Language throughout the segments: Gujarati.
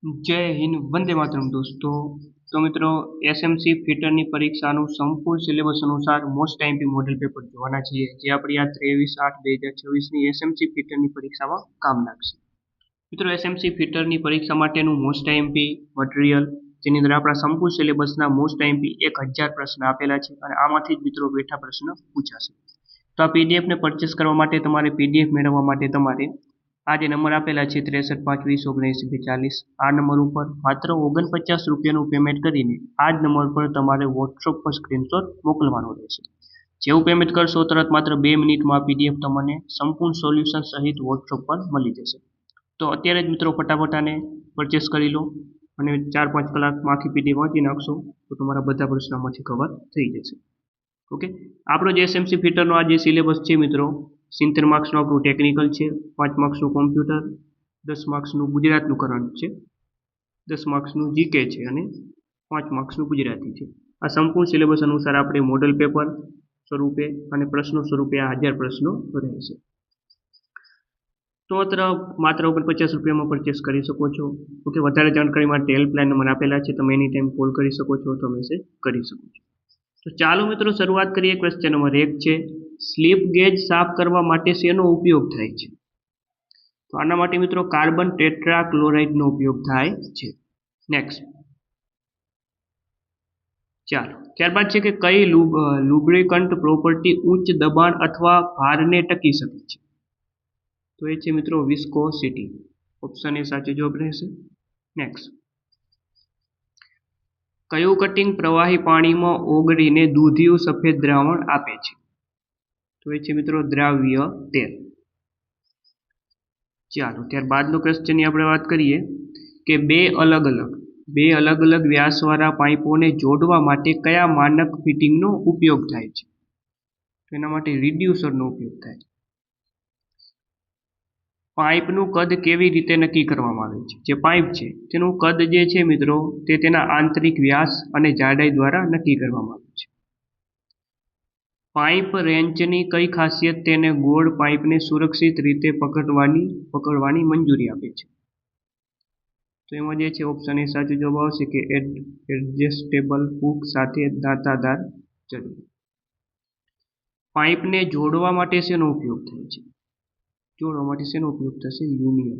જય હિન્દ, વંદે માતરમ દોસ્તો। તો મિત્રો, એસએમસી ફિટરની પરીક્ષાનું સંપૂર્ણ સિલેબસ અનુસાર મોસ્ટ આઈએમપી મોડેલ પેપર જોવાના છીએ, જે આપણી આ 23/8/2026ની એસએમસી ફિટરની પરીક્ષામાં કામ લાગશે। મિત્રો, એસએમસી ફિટરની પરીક્ષા માટેનું મોસ્ટ આઈએમપી મટીરિયલ, જેની અંદર આપણા સંપૂર્ણ સિલેબસના મોસ્ટ આઈએમપી 1000 પ્રશ્ન આપેલા છે, અને આમાંથી જ મિત્રો બેઠા પ્રશ્ન પૂછાશે। તો આ પીડીએફને પરચેસ કરવા માટે તમારે પીડીએફ મેળવવા માટે તમારે આ જે નંબર આપેલા છે 63 5 20 79 240, આ નંબર ઉપર માત્ર 49 રૂપિયાનું પેમેન્ટ કરીને આ જ નંબર પર તમારે વોટ્સઅપ પર સ્ક્રીનશોટ મોકલવાનો રહેશે। જેવું પેમેન્ટ કરશો તરત માત્ર 2 મિનિટમાં આ પીડીએફ તમને સંપૂર્ણ સોલ્યુશન સહિત વોટ્સઅપ પર મળી જશે। તો અત્યારે જ મિત્રો ફટાફટ આને પરચેસ કરી લો, અને 4-5 કલાકમાં આખી પીડીએફ વાંચી નાખશો તો તમારા બધા પ્રશ્નોમાંથી કવર થઈ જશે। ઓકે, આપણો જે એસએમસી ફિટરનો આ જે સિલેબસ છે મિત્રો, 70 માર્ક્સનું આપણું ટેકનિકલ છે, 5 માર્ક્સનું કોમ્પ્યુટર, 10 માર્ક્સનું ગુજરાતનું કરંટ છે, 10 માર્ક્સનું જીકે છે, અને 5 માર્ક્સનું ગુજરાતી છે। આ સંપૂર્ણ સિલેબસ અનુસાર આપણે મોડલ પેપર સ્વરૂપે અને પ્રશ્નો સ્વરૂપે આ 1000 પ્રશ્નો રહેશે। તો માત્ર 49 રૂપિયામાં પરચેસ કરી શકો છો। ઓકે, વધારે જાણકારી માટે હેલ્પલાઇન નંબર આપેલા છે, તમે એની ટાઈમ કોલ કરી શકો છો, તો મેસેજ કરી શકો છો। તો ચાલો મિત્રો શરૂઆત કરીએ। ક્વેશ્ચન નંબર 1 છે, સ્લિપ ગેજ સાફ કરવા માટે શેનો ઉપયોગ થાય છે? તો આના માટે મિત્રો કાર્બન ટેટ્રાક્લોરાઇડનો ઉપયોગ થાય છે। નેક્સ્ટ, ચાલો ત્યારબાદ છે કે કઈ લુબ્રિકન્ટ પ્રોપર્ટી ઉચ્ચ દબાણ અથવા ભારને ટકી શકે છે? તો એ છે મિત્રો વિસ્કોસિટી। ઓપ્શન એ સાચો જવાબ રહેશે। નેક્સ્ટ, કયું કટિંગ પ્રવાહી પાણીમાં ઓગળીને દૂધિયું સફેદ દ્રાવણ આપે છે? તો એ છે મિત્રો દ્રાવ્ય તેલ। ચાલો ત્યારબાદનો ક્વેશ્ચનની આપણે વાત કરીએ કે બે અલગ અલગ વ્યાસવાળા પાઇપોને જોડવા માટે કયા માનક ફિટિંગનો ઉપયોગ થાય છે? તો એના માટે રિડ્યુસરનો ઉપયોગ થાય છે। પાઇપનું કદ કેવી રીતે નક્કી કરવામાં આવે છે? જે પાઇપ છે તેનું કદ જે છે મિત્રો, તે તેના આંતરિક વ્યાસ અને જાડાઈ દ્વારા નક્કી કરવામાં આવે છે। પાઇપ રેન્ચની કઈ ખાસિયત તેને ગોળ પાઇપને સુરક્ષિત રીતે પકડવાની મંજૂરી આપે છે? તો એમાં જે છે ઓપ્શન એ સાચો જવાબ આવશે કે એડજસ્ટેબલ હૂક સાથે દાંતાદાર ચડવું। પાઇપને જોડવા માટે શેનો ઉપયોગ થાય છે? જોડવા માટે શેનો ઉપયોગ થશે? યુનિયન।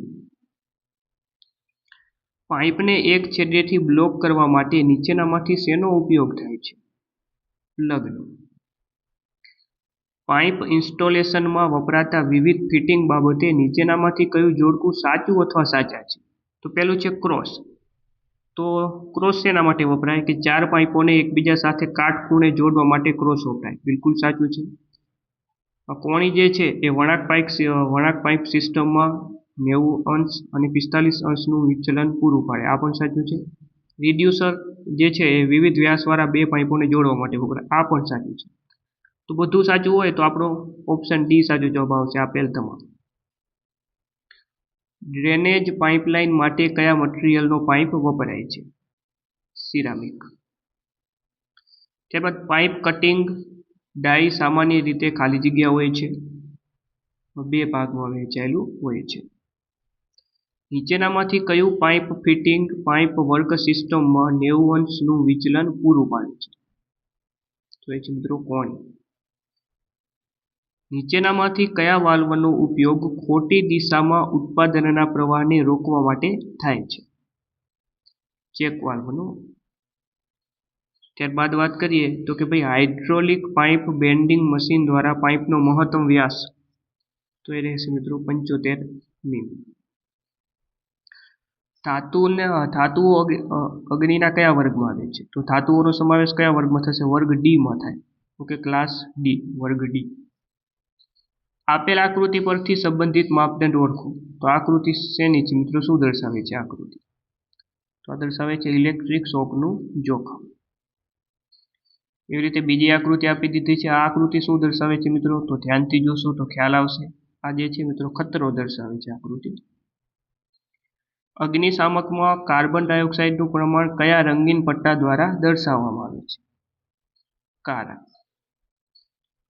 પાઇપને એક છેડેથી બ્લોક કરવા માટે નીચેનામાંથી શેનો ઉપયોગ થાય છે? પ્લગનો। પાઇપ ઇન્સ્ટોલેશનમાં વપરાતા વિવિધ ફિટિંગ બાબતે નીચેનામાંથી કયું જોડકું સાચું અથવા સાચા છે? તો પહેલું છે ક્રોસ। તો ક્રોસ શેના માટે વપરાય? કે 4 પાઇપોને એકબીજા સાથે કાટખૂણે જોડવા માટે ક્રોસ વપરાય, બિલકુલ સાચું છે। કોણી જે છે એ વળાંક પાઇપ સિસ્ટમમાં 90 અંશ અને 45 અંશનું વિચલન પૂરું પાડે, આ પણ સાચું છે। રિડ્યુસર જે છે એ વિવિધ વ્યાસવાળા બે પાઇપોને જોડવા માટે વપરાય, આ પણ સાચું છે। તો બધું સાચું હોય તો આપણો ઓપ્શન ડી સાચો જવાબ આવશે, આપેલ તમામ। ડ્રેનેજ પાઇપલાઇન માટે કયા મટીરિયલનો પાઇપ વપરાય છે? સિરામિક। ત્યારબાદ પાઇપ કટિંગ ડાઈ સામાન્ય રીતે ખાલી જગ્યા હોય છે, 2 ભાગમાં વહેંચાયેલું હોય છે। નીચેનામાંથી કયું પાઇપ ફિટિંગ પાઇપ વર્ક સિસ્ટમમાં 90 અંશનું વિચલન પૂરું પાડે છે? તો એ છે મિત્રો કોણી। નીચેનામાંથી કયા વાલ્વનો ઉપયોગ ખોટી દિશામાં ઉત્પાદનના પ્રવાહને રોકવા માટે થાય છે? ચેક વાલ્વનો। ત્યારબાદ વાત કરીએ તો કે ભાઈ હાઇડ્રોલિક પાઇપ બેન્ડિંગ મશીન દ્વારા પાઇપનો મહત્તમ વ્યાસ, તો એ રહેશે મિત્રો 75 મીમી। ધાતુઓ અગ્નિના કયા વર્ગમાં આવે છે? તો ધાતુઓનો સમાવેશ કયા વર્ગમાં થશે? વર્ગ ડી માં થાય। ઓકે, ક્લાસ ડી, વર્ગ ડી। આપેલ આકૃતિ પરથી સંબંધિત માપદંડ ઓળખો। તો આકૃતિ શેની છે મિત્રો? શું દર્શાવે છે આકૃતિ? તો આ દર્શાવે છે ઇલેક્ટ્રિક શોકનું જોખમ। એવી રીતે બીજી આકૃતિ આપી દીધી છે, આ આકૃતિ શું દર્શાવે છે મિત્રો? તો ધ્યાનથી જોશો તો ખ્યાલ આવશે, આ જે છે મિત્રો ખતરો દર્શાવે છે આકૃતિ। અગ્નિશામકમાં કાર્બન ડાયોક્સાઇડનું પ્રમાણ કયા રંગીન પટ્ટા દ્વારા દર્શાવવામાં આવે છે? કાળા।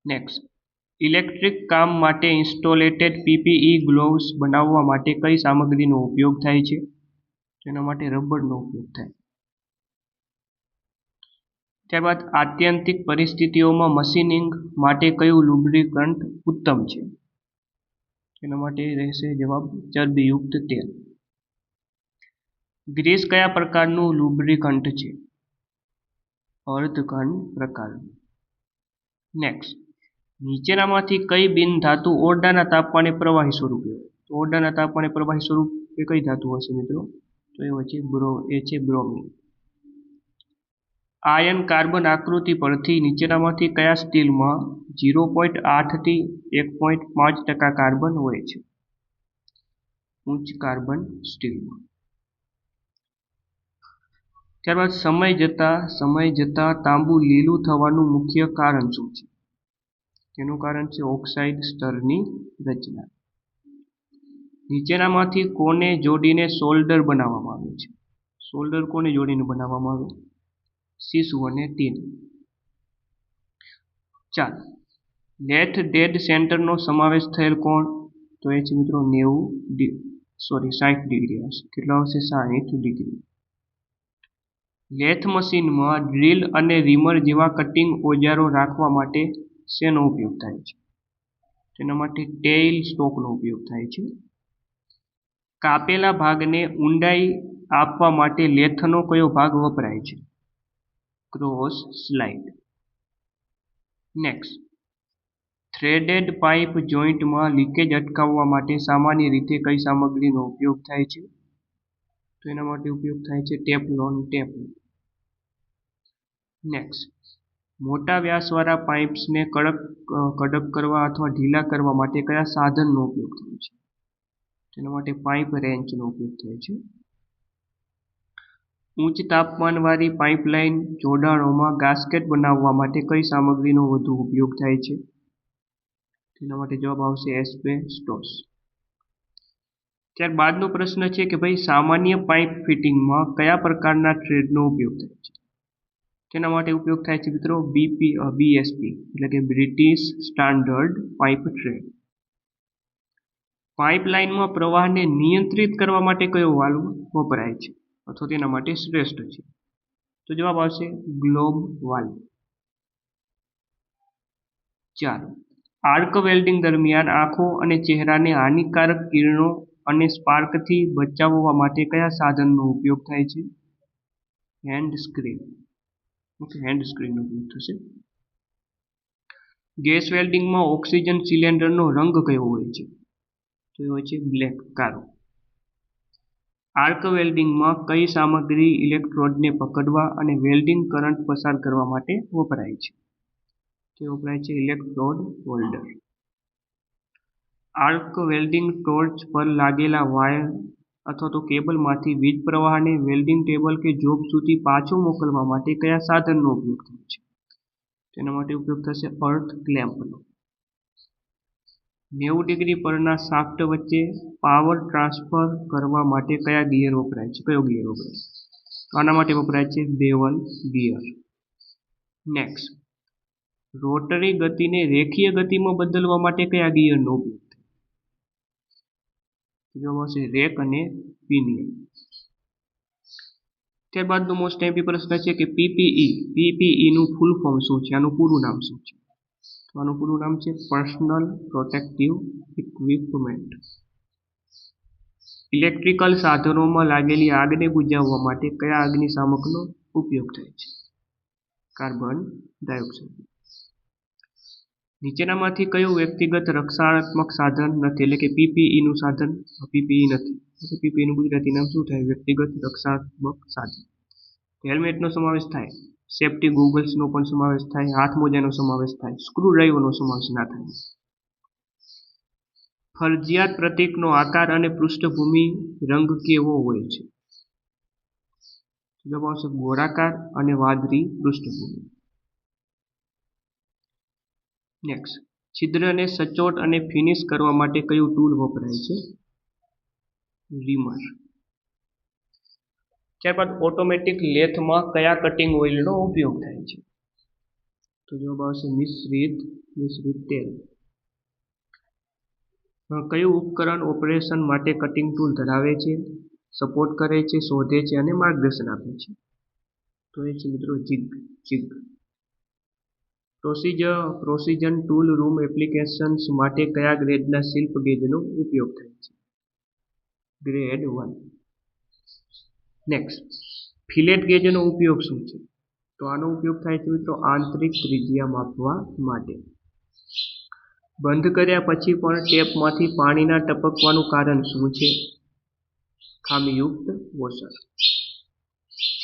નેક્સ્ટ, ઇલેક્ટ્રિક કામ માટે ઇન્સ્ટોલેટેડ પીપીઈ ગ્લોવ્સ બનાવવા માટે કઈ સામગ્રીનો ઉપયોગ થાય છે? તો એના માટે રબરનો ઉપયોગ થાય. ત્યારબાદ આત્યંતિક પરિસ્થિતિઓમાં મશીનિંગ માટે કયું લુબ્રિકન્ટ ઉત્તમ છે? એના માટે રહેશે જવાબ ચરબીયુક્ત તેલ. ગ્રીસ કયા પ્રકારનું લુબ્રિકન્ટ છે? અર્ધઘન પ્રકારનું. નેક્સ્ટ, નીચેનામાંથી કઈ બિન ધાતુ ઓરડાના તાપમાને પ્રવાહી સ્વરૂપે હોય? તો ઓરડાના તાપમાને પ્રવાહી સ્વરૂપે કઈ ધાતુ હશે મિત્રો? તો એ છે બ્રોમિન. આયન કાર્બન આકૃતિ પરથી નીચેનામાંથી કયા સ્ટીલમાં 0.8 થી 1.5% કાર્બન હોય છે? ઉચ્ચ કાર્બન સ્ટીલમાં. ત્યારબાદ સમય જતા તાંબુ લીલું થવાનું મુખ્ય કારણ શું છે? તેનું કારણ છે ઓક્સાઇડ સ્તરની રચના. નીચેનામાંથી કોને જોડીને સોલ્ડર બનાવવામાં આવે છે? સોલ્ડર કોને જોડીને બનાવવામાં આવે? શીશુ અને ટીન. ચાલો, લેથ ડેડ સેન્ટરનો સમાવેશ થયેલ કોણ? તો એ છે મિત્રો 60 ડિગ્રી હશે. કેટલા આવશે? 60 ડિગ્રી. લેથ મશીનમાં ડ્રીલ અને રીમર જેવા કટિંગ ઓજારો રાખવા માટે શેનો ઉપયોગ થાય છે? તેના માટે ટેઇલ સ્ટોકનો ઉપયોગ થાય છે. કાપેલા ભાગને ઊંડાઈ આપવા માટે લેથનો કયો ભાગ વપરાય છે? Cross slide. Next, threaded pipe જોઈન્ટમાં લીકેજ અટકાવવા માટે સામાન્ય રીતે કઈ સામગ્રીનો ઉપયોગ થાય છે? તો એના માટે ઉપયોગ થાય છે ટેફલોન ટેપ. નેક્સ્ટ, મોટા વ્યાસવાળા પાઇપ્સને કડક કરવા અથવા ઢીલા કરવા માટે કયા સાધનનો ઉપયોગ થાય છે? તેના માટે પાઇપ રેન્ચનો ઉપયોગ થાય છે. ઉચ્ચ તાપમાનવાળી પાઇપલાઇન જોડાણોમાં ગાસ્કેટ બનાવવા માટે કઈ સામગ્રીનો વધુ ઉપયોગ થાય છે? તેના માટે જવાબ આવશે એસ્બેસ્ટોસ. ત્યારબાદનો પ્રશ્ન છે કે ભાઈ સામાન્ય પાઇપ ફિટિંગમાં કયા પ્રકારના થ્રેડનો ઉપયોગ થાય છે? તેના માટે ઉપયોગ થાય છે મિત્રો BSP એટલે કે બ્રિટિશ સ્ટાન્ડર્ડ પાઇપ થ્રેડ. પાઇપલાઇનમાં પ્રવાહને નિયંત્રિત કરવા માટે કયો વાલ્વ વપરાય છે અથવા તેના માટે શ્રેષ્ઠ છે? તો જવાબ આવશે ગ્લોબ વાલ્વ. ચાલો, આર્ક વેલ્ડિંગ દરમિયાન આંખો અને ચહેરાને હાનિકારક કિરણો અને સ્પાર્કથી બચાવવા માટે કયા સાધનનો ઉપયોગ થાય છે? Hand screen. હેન્ડ સ્ક્રીનનો ઉપયોગ થશે. ગેસ વેલ્ડિંગમાં ઓક્સિજન સિલિન્ડરનો રંગ કયો હોય છે? તો એ હોય છે બ્લેક, કાળો. આર્ક વેલ્ડિંગમાં કઈ સામગ્રી ઇલેક્ટ્રોડને પકડવા અને વેલ્ડિંગ કરંટ પસાર કરવા માટે વપરાય છે? તે વપરાય છે electrode holder. Arc welding torch પર લાગેલા વાયર અથવા તો કેબલમાંથી વીજ પ્રવાહને વેલ્ડિંગ ટેબલ કે જોબ સુધી પાછો મોકલવા માટે કયા સાધનનો ઉપયોગ થાય છે? તેના માટે ઉપયોગ થશે અર્થ ક્લેમ્પનો. 90 ડિગ્રી પરના શાફ્ટ વચ્ચે પાવર ટ્રાન્સફર કરવા માટે કયા ગિયર વપરાય છે? કયો ગિયર વપરાય છે? આના માટે વપરાય છે બેવલ ગિયર. નેક્સ્ટ, રોટરી ગતિને રેખીય ગતિમાં બદલવા માટે કયા ગિયરનો ઉપયોગ થાય? જવાબ આવશે રેક અને પિનિયન. ત્યારબાદનો મોસ્ટ એમ્પી પ્રશ્ન છે કે PPE નું ફૂલ ફોર્મ શું છે? આનું પૂરું નામ શું છે? તો આનું પૂરું નામ છે પર્સનલ પ્રોટેક્ટિવ ઇક્વિપમેન્ટ. ઇલેક્ટ્રિકલ સાધનોમાં લાગેલી આગને બુઝાવવા માટે કયા અગ્નિશામકનો ઉપયોગ થાય છે? Carbon dioxide. નીચેનામાંથી કયું વ્યક્તિગત રક્ષણાત્મક સાધન નથી? એટલે કે PPE નું સાધન PPE નથી. PPE નું ગુજરાતી નામ શું થાય? વ્યક્તિગત રક્ષણાત્મક સાધન. હેલ્મેટનો સમાવેશ થાય, સેફ્ટી ગોગલ્સનો પણ સમાવેશ થાય, હાથ મોજાનો સમાવેશ થાય, સ્ક્રૂ ડ્રાઈવરનો સમાવેશ ના થાય. ફરજિયાત પ્રતીકનો આકાર અને પૃષ્ઠભૂમિ રંગ કેવો હોય છે? જવાબ આવશે ગોળાકાર અને વાદળી પૃષ્ઠભૂમિ. નેક્સ્ટ, છિદ્રને સચોટ અને ફિનિશ કરવા માટે કયું ટૂલ વપરાય છે? રીમર. ત્યારબાદ ઓટોમેટિક લેથમાં કયા કટિંગ ઓઇલનો ઉપયોગ થાય છે? તો જવાબ આવશે મિશ્રિત તેલ. કયું ઉપકરણ ઓપરેશન માટે કટિંગ ટૂલ ધરાવે છે? સપોર્ટ કરે છે, શોધે છે અને માર્ગદર્શન આપે છે. તો એ છે મિત્રો જીગ. પ્રોસિજન ટૂલ રૂમ એપ્લિકેશન્સ માટે કયા ગ્રેડના શિલ્પ ગેજનો ઉપયોગ થાય છે? ગ્રેડ 1. નેક્સ્ટ, ફિલેટ ગેજનો ઉપયોગ શું છે? તો આનો ઉપયોગ થાય છે મિત્રો આંતરિક ત્રિજ્યા માપવા માટે. બંધ કર્યા પછી પણ ટેપમાંથી પાણીના ટપકવાનું કારણ શું છે? ખામીયુક્ત વોશર.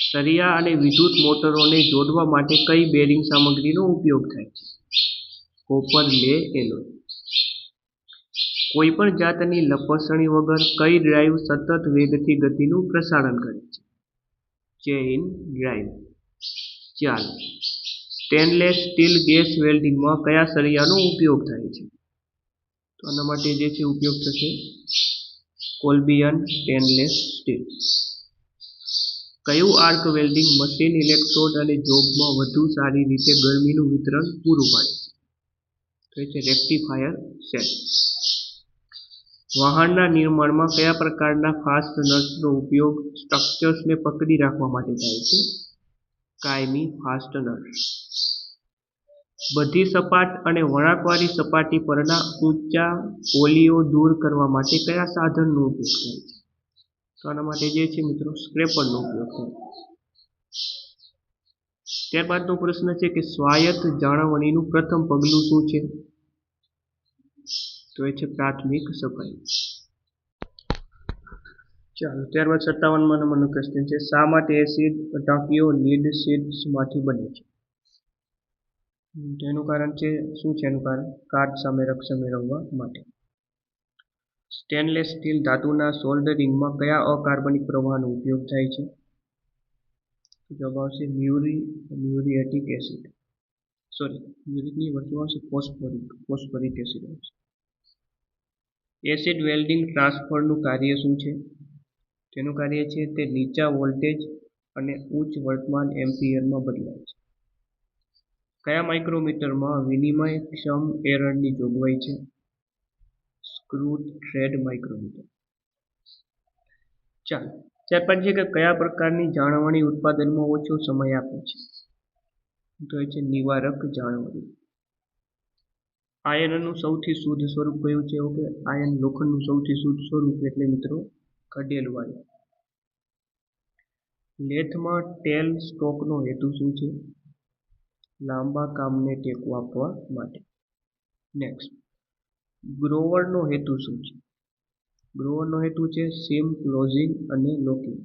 સળિયા અને વિદ્યુત મોટરોને જોડવા માટે કઈ બેરિંગ સામગ્રીનો ઉપયોગ થાય છે? કોપર લે એલોય. કોઈપણ જાતની લપસણી વગર કઈ ડ્રાઈવ સતત વેગથી ગતિનું પ્રસારણ કરે છે? Chain drive. 4. Stainless steel gas વેલ્ડિંગમાં કયા સળિયાનો ઉપયોગ થાય છે? તો આના માટે જે છે ઉપયોગ થશે કોલ્બિયન સ્ટેનલેસ સ્ટીલ. કયું આર્ક વેલ્ડિંગ મશીન ઇલેક્ટ્રોડ અને જોબમાં વધુ સારી રીતે ગરમીનું વિતરણ પૂરું પાડે છે? તો એ છે રેક્ટિફાયર સેટ. વાહનના નિર્માણમાં કયા પ્રકારના ફાસ્ટનર્સનો ઉપયોગ સ્ટ્રક્ચર્સને પકડી રાખવા માટે થાય છે? કાયમી ફાસ્ટનર્સ. બધી સપાટ અને વળાંકવાળી સપાટી પરના ઊંચા પોલીઓ દૂર કરવા માટે કયા સાધનનો ઉપયોગ થાય છે? તો આના માટે જે છે મિત્રો સ્ક્રેપરનો ઉપયોગ થાય. ત્યારબાદનો પ્રશ્ન છે કે સ્વાયત્ત જાળવણીનું પ્રથમ પગલું શું છે? તો એ છે પ્રાથમિક સફાઈ. ચાલો, ત્યારબાદ 57મા નંબરનો ક્વેશ્ચન છે શા માટે એસિડ ટાંકીઓ લીડ શીટ્સમાંથી બને છે? તેનું કારણ છે શું છે? એનું કારણ કાટ સામે રક્ષણ મેળવવા માટે. સ્ટેનલેસ સ્ટીલ ધાતુના સોલ્ડરિંગમાં કયા અકાર્બનિક પ્રવાહનો ઉપયોગ થાય છે? જવાબ આવશે મ્યુરિએટિક એસિડ. મ્યુરિકની વર્તુળ આવશે ફોસ્ફોરિક એસિડ આવશે. એસિડ વેલ્ડિંગ ટ્રાન્સફરનું કાર્ય શું છે? તેનું કાર્ય છે તે નીચા વોલ્ટેજ અને ઉચ્ચ વર્તમાન એમ્પિયરમાં બદલાય છે. કયા માઇક્રોમીટરમાં વિનિમયક્ષમ એરરની જોગવાઈ છે? Screw thread micrometer. ચાલો, ત્યારબાદ છે કે કયા પ્રકારની જાળવણી ઉત્પાદનમાં ઓછો સમય આપે છે? તો એ છે નિવારક જાળવણી. આયર્નનું સૌથી શુદ્ધ સ્વરૂપ કયું છે? ઓકે, આયર્ન લોખંડનું સૌથી શુદ્ધ સ્વરૂપ એટલે મિત્રો કઢેલું આયર્ન. લેથમાં ટેલ સ્ટોકનો હેતુ શું છે? લાંબા કામને ટેકો આપવા માટે. નેક્સ્ટ, ગ્રોવરનો હેતુ શું છે? ગ્રોવરનો હેતુ છે સીમ ક્લોઝિંગ અને લોકિંગ.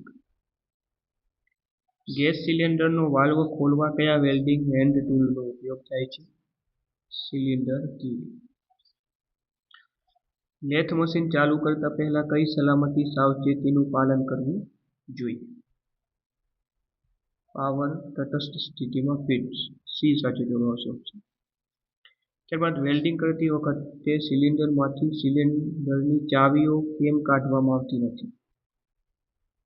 ગેસ સિલિન્ડરનો વાલ્વ ખોલવા કયા વેલ્ડિંગ હેન્ડ ટૂલનો ઉપયોગ થાય છે? સિલિન્ડર કી. લેથ મશીન ચાલુ કરતા પહેલા કઈ સલામતી સાવચેતીનું પાલન કરવું જોઈએ? પાવર તટસ્થ સ્થિતિમાં ફિટ્સ. સી સાચો જવાબ આવશે. ત્યારબાદ વેલ્ડિંગ કરતી વખતે સિલિન્ડરમાંથી સિલિન્ડરની ચાવીઓ કેમ કાઢવામાં આવતી નથી?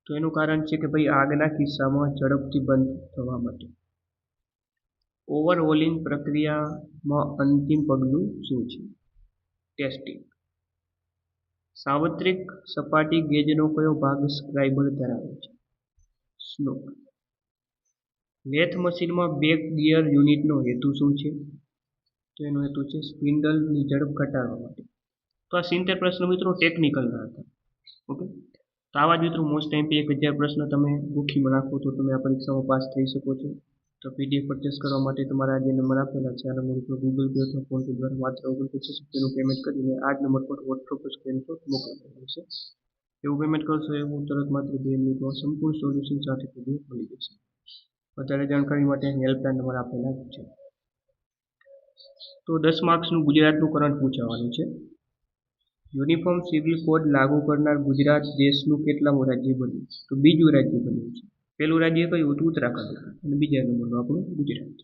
તો એનું કારણ છે કે ભાઈ આગના કિસ્સામાં ઝડપથી બંધ થવા માટે. ઓવરહોલિંગ પ્રક્રિયામાં અંતિમ પગલું શું છે? ટેસ્ટિંગ. સાર્વત્રિક સપાટી ગેજનો કયો ભાગ સ્ક્રાઇબર ધરાવે છે? સ્નોક. લેથ મશીનમાં બેક ગિયર યુનિટનો હેતુ શું છે? તો એનો હેતુ છે સ્પિન્ડલની ઝડપ ઘટાડવા માટે. તો આ 70 પ્રશ્નો મિત્રો ટેકનિકલના હતા. ઓકે, તો આવા જ મિત્રો મોસ્ટ ટાઈમ 1000 પ્રશ્ન તમે બુકીમાં રાખો તો તમે આ પરીક્ષામાં પાસ થઈ શકો છો. તો પીડીએફ પરચેસ કરવા માટે તમારા જે નંબર આપેલા છે આ નંબર ઉપર ગૂગલ પે અથવા ફોન પે દ્વારા માત્ર 49 રૂપિયાનું પેમેન્ટ કરીને આ જ નંબર પર વોટ્સઅપ પર સ્ક્રીનશોટ મોકલવાનો રહેશે. એવું પેમેન્ટ કરશો એવું તરત માત્ર 2 મિનિટમાં સંપૂર્ણ સોલ્યુશન સાથે પીડીએફ મળી જશે. વધારે જાણકારી માટે હેલ્પલાઇન નંબર આપેલા છે. તો 10 માર્ક્સનું ગુજરાતનું કરંટ પૂછાવાનું છે. યુનિફોર્મ સિવિલ કોડ લાગુ કરનાર ગુજરાત દેશનું કેટલામું રાજ્ય બન્યું? તો બીજું રાજ્ય બન્યું છે. પહેલું રાજ્ય કયું હતું? ઉત્તરાખંડ અને બીજા નંબરનું આપણું ગુજરાત.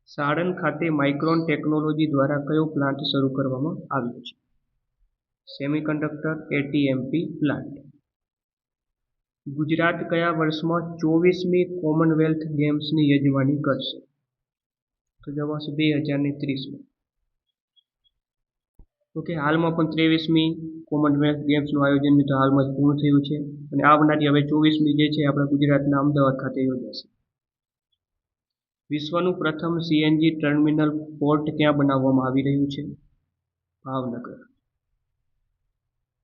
સાણંદ ખાતે માઇક્રોન ટેકનોલોજી દ્વારા કયો પ્લાન્ટ શરૂ કરવામાં આવ્યો છે? Semiconductor એટીએમપી plant. ગુજરાત કયા વર્ષમાં 24મી કોમનવેલ્થ ગેમ્સની યજમાની કરશે? તો જવાબ આવશે 2030માં. ઓકે, હાલમાં પણ 23મી કોમનવેલ્થ ગેમ્સનું આયોજન મિત્રો હાલમાં જ પૂર્ણ થયું છે અને આવનારી હવે 24મી જે છે આપણા ગુજરાતના અમદાવાદ ખાતે યોજાશે. વિશ્વનું પ્રથમ સીએનજી ટર્મિનલ પોર્ટ ક્યાં બનાવવામાં આવી રહ્યું છે? ભાવનગર.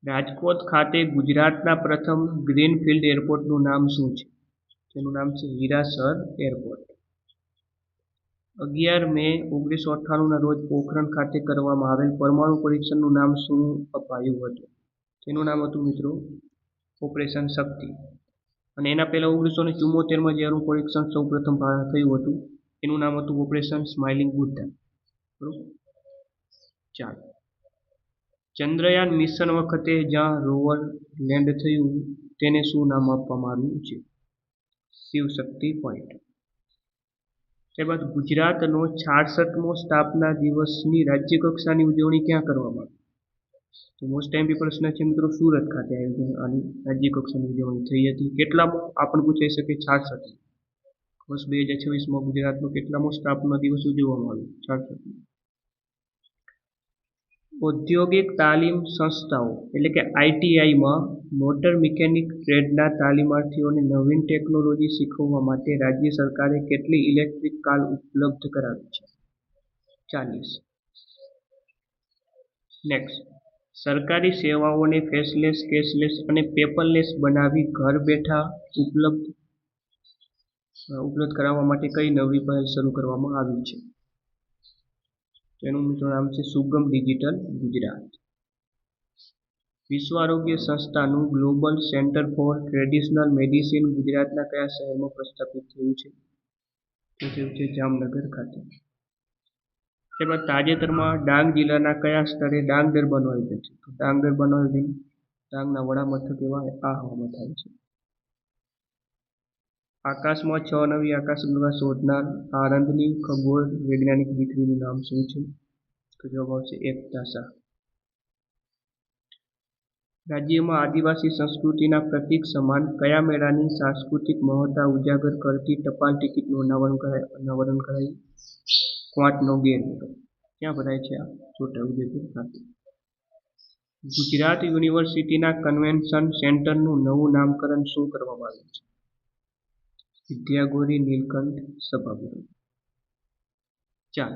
રાજકોટ ખાતે ગુજરાતના પ્રથમ ગ્રીનફિલ્ડ એરપોર્ટનું નામ શું છે? તેનું નામ છે હીરાસર એરપોર્ટ. 11 મે 1998ના રોજ પોખરણ ખાતે કરવામાં આવેલ પરમાણુ પરીક્ષણનું નામ શું અપાયું હતું? તેનું નામ હતું મિત્રો ઓપરેશન શક્તિ. અને એના પહેલા 1974માં જે અણુ પરીક્ષણ સૌ પ્રથમ થયું હતું એનું નામ હતું ઓપરેશન સ્માઇલિંગ બુદ્ધા. બરોબર. ચાલો, ચંદ્રયાન મિશન વખતે જ્યાં રોવર લેન્ડ થયું તેને શું નામ આપવામાં આવ્યું છે? શિવશક્તિ પોઈન્ટ. ત્યારબાદ ગુજરાતનો 66મો સ્થાપના દિવસની રાજ્ય કક્ષાની ઉજવણી ક્યાં કરવામાં આવી? તો મોસ્ટ ટાઈમ પ્રશ્ન છે મિત્રો, સુરત ખાતે આની રાજ્ય કક્ષાની ઉજવણી થઈ હતી. કેટલામો આપણને પૂછાઈ શકે? 66. વર્ષ 2026માં ગુજરાતનો કેટલામો સ્થાપના દિવસ ઉજવવામાં આવ્યો? 66. ઔદ્યોગિક તાલીમ સંસ્થાઓ એટલે કે આઈટીઆઈમાં મોટર મિકેનિક ટ્રેડના તાલીમાર્થીઓને નવીન ટેકનોલોજી શીખવવા માટે રાજ્ય સરકારે કેટલી ઇલેક્ટ્રિક કાર ઉપલબ્ધ કરાવી છે? 40. નેક્સ્ટ, સરકારી સેવાઓને ફેસલેસ, કેશલેસ અને પેપરલેસ બનાવી ઘર બેઠા ઉપલબ્ધ કરાવવા માટે કઈ નવી પહેલ શરૂ કરવામાં આવી છે? તેનું મિત્રો નામ છે સુગમ ડિજિટલ ગુજરાત. વિશ્વ આરોગ્ય સંસ્થાનું global centre for traditional medicine ગુજરાતના કયા શહેરમાં પ્રસ્થાપિત થયું છે? તે થયું છે જામનગર ખાતે. ત્યારબાદ તાજેતરમાં ડાંગ જિલ્લાના કયા સ્થળે ડાંગ દરબારનું આયોજન છે? તો ડાંગ દરબારનું આયોજન ડાંગના વડા મથક એવા આહવામાં થાય છે. આકાશમાં 6 નવી આકાશગંગા શોધનાર આણંદની ખગોળ વૈજ્ઞાનિક દીકરીનું નામ શું છે? તો જવાબ આવશે એકતા શાહ. રાજ્યમાં આદિવાસી સંસ્કૃતિના પ્રતીક સમાન કયા મેળાની સાંસ્કૃતિક મહત્તા ઉજાગર કરતી ટપાલ ટિકિટનું અનાવરણ કરાયું? ક્વાંટનો ગેરમેળો. ક્યાં ભરાય છે? આ છોટાઉદેપુર ખાતે. ગુજરાત યુનિવર્સિટીના કન્વેન્શન સેન્ટરનું નવું નામકરણ શું કરવામાં આવ્યું છે? વિદ્યાગોરી નીલકંઠ સભાગૃહ. 4.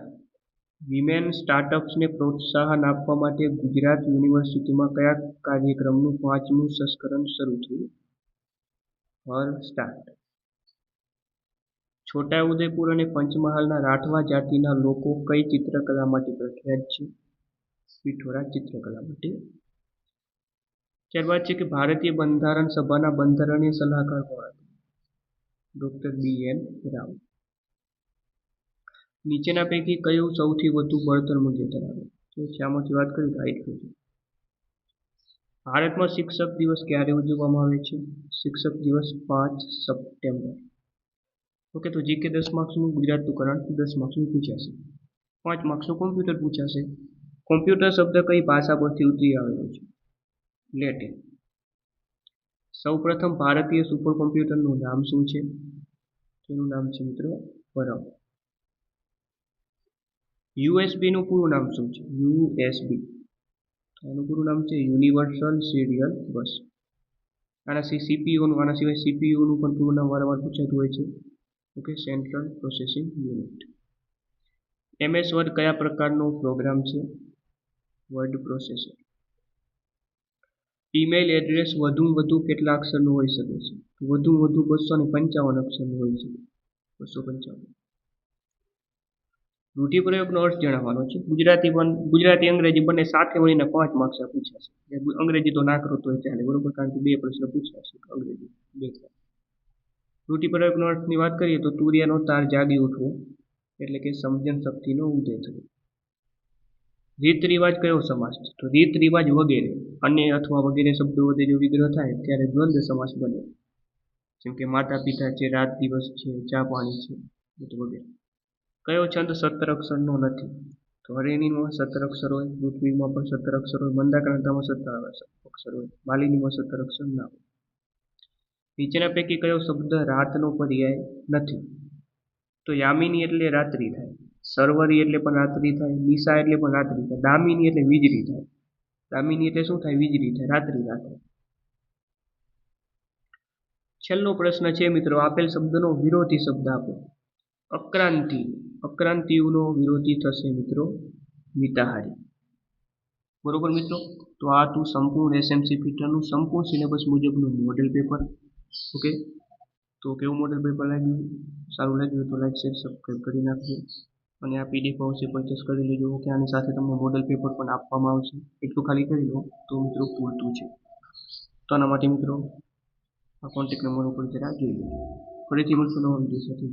વિમેન સ્ટાર્ટઅપ્સને પ્રોત્સાહન આપવા માટે ગુજરાત યુનિવર્સિટીમાં કયા કાર્યક્રમનું 5મું સંસ્કરણ શરૂ થયું? હર સ્ટાર્ટ. છોટાઉદેપુર અને પંચમહાલના રાઠવા જાતિના લોકો કઈ ચિત્રકલા માટે પ્રખ્યાત છે? પિઠોરા ચિત્રકલા માટે. ત્યારબાદ છે કે ભારતીય બંધારણ સભાના બંધારણીય સલાહકાર કોણ હતા? Doctor BN Rao. નીચેના પૈકી કયું સૌથી વધુ બળતણ મૂલ્ય ધરાવે છે? આમાંથી વાત કરીએ તો આટલું છે. ભારતમાં શિક્ષક દિવસ ક્યારે ઉજવવામાં આવે છે? શિક્ષક દિવસ 5 સપ્ટેમ્બર. ઓકે, તો જીકે 10 માર્ક્સનું, ગુજરાતનું કરંટ 10 માર્ક્સનું પૂછાશે. 5 માર્ક્સનું કોમ્પ્યુટર પૂછાશે. કોમ્પ્યુટર શબ્દ કઈ ભાષા પરથી ઉતરી આવેલો છે? લેટિન. સૌપ્રથમ ભારતીય સુપર કોમ્પ્યુટરનું નામ શું છે? તેનું નામ છે મિત્રો પરમ. યુએસબીનું પૂરું નામ શું છે? યુએસબી. એનું પૂરું નામ છે યુનિવર્સલ સિરિયલ બસ. આના સિવાય સીપીયુનું પણ પૂરું નામ વારંવાર પૂછાતું હોય છે. Okay, central processing unit. MS word કયા પ્રકારનો પ્રોગ્રામ છે? Word processor. ઈમેલ એડ્રેસ વધુમાં વધુ કેટલા અક્ષરનું હોઈ શકે છે? વધુમાં વધુ 255 અક્ષરનું હોય છે. 255. રૂઢિપ્રયોગનો અર્થ જણાવવાનો છે. ગુજરાતી અંગ્રેજી બંને સાથે મળીને 5 માર્ક્સ પૂછાશે. અંગ્રેજી તો ના કરો તો ચાલે, બરોબર, કારણ કે 2 પ્રશ્ન પૂછાશે અંગ્રેજી 2. રૂઢિપ્રયોગનો અર્થની વાત કરીએ તો તુરિયાનો તાર જાગી ઉઠવો એટલે કે સમજણ શક્તિનો ઉદય થવો. રીત રિવાજ કયો સમાસ છે? તો રીત રિવાજ વગેરે, અને અથવા વગેરે શબ્દો વડે જો વિગ્રહ થાય ત્યારે દ્વંદ્વ સમાસ બને. જેમ કે માતા પિતા છે, રાત દિવસ છે, ચા પાણી છે વગેરે. કયો છંદ 17 અક્ષરનો નથી? તો હરિણીમાં 17 અક્ષર હોય, પૃથ્વીમાં પણ 17 અક્ષર હોય, મંદાક્રાંતામાં 17 અક્ષર હોય, માલિનીમાં 17 અક્ષર ના હોય. નીચેના પૈકી કયો શબ્દ રાતનો પર્યાય નથી? તો યામિની એટલે રાત્રિ થાય. સરવરી એટલે પણ રાત્રિ થાય, નિશા એટલે પણ રાત્રિ થાય, દામિની એટલે વીજળી થાય. દામિની એટલે શું થાય? વીજળી થાય, રાત્રિ થાય. છેલ્લો પ્રશ્ન છે મિત્રો, આપેલ શબ્દનો વિરોધી શબ્દ આપો. અક્રાંતિ. અક્રાંતિનો વિરોધી થશે મિત્રો મિતાહારી. બરોબર મિત્રો, તો આ હતું સંપૂર્ણ એસએમસી ફિટરનું સંપૂર્ણ સિલેબસ મુજબનું મોડેલ પેપર. ઓકે, તો કેવું મોડેલ પેપર લાગ્યું? સારું લાગ્યું તો લાઈક શેર સબસ્ક્રાઈબ કરી નાખજો. અને આ પીડીએફ આવશે પરચેસ કરી લેજો. ઓકે, આની સાથે તમને મોડેલ પેપર પણ આપવામાં આવશે, એટલું ખાલી કરી લો તો મિત્રો પૂરતું છે. તો આના માટે મિત્રો આ કોન્ટેક્ટ નંબર ઉપર જરા જોઈ લેજો. ફરીથી મળશું નવા વિડીયો સાથે.